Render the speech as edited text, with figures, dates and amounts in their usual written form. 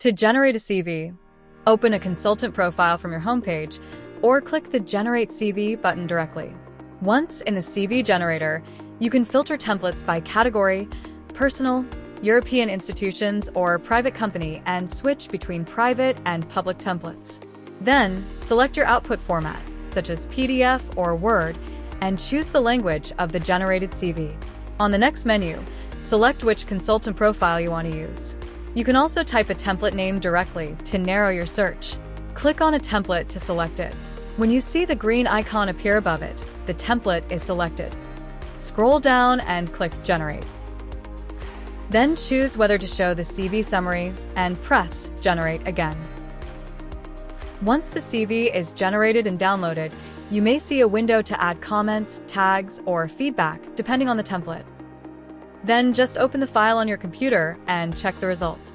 To generate a CV, open a consultant profile from your homepage or click the Generate CV button directly. Once in the CV generator, you can filter templates by category, personal, European institutions, or private company and switch between private and public templates. Then, select your output format, such as PDF or Word, and choose the language of the generated CV. On the next menu, select which consultant profile you want to use. You can also type a template name directly to narrow your search. Click on a template to select it. When you see the green icon appear above it, the template is selected. Scroll down and click Generate. Then choose whether to show the CV summary and press Generate again. Once the CV is generated and downloaded, you may see a window to add comments, tags, or feedback, depending on the template. Then just open the file on your computer and check the result.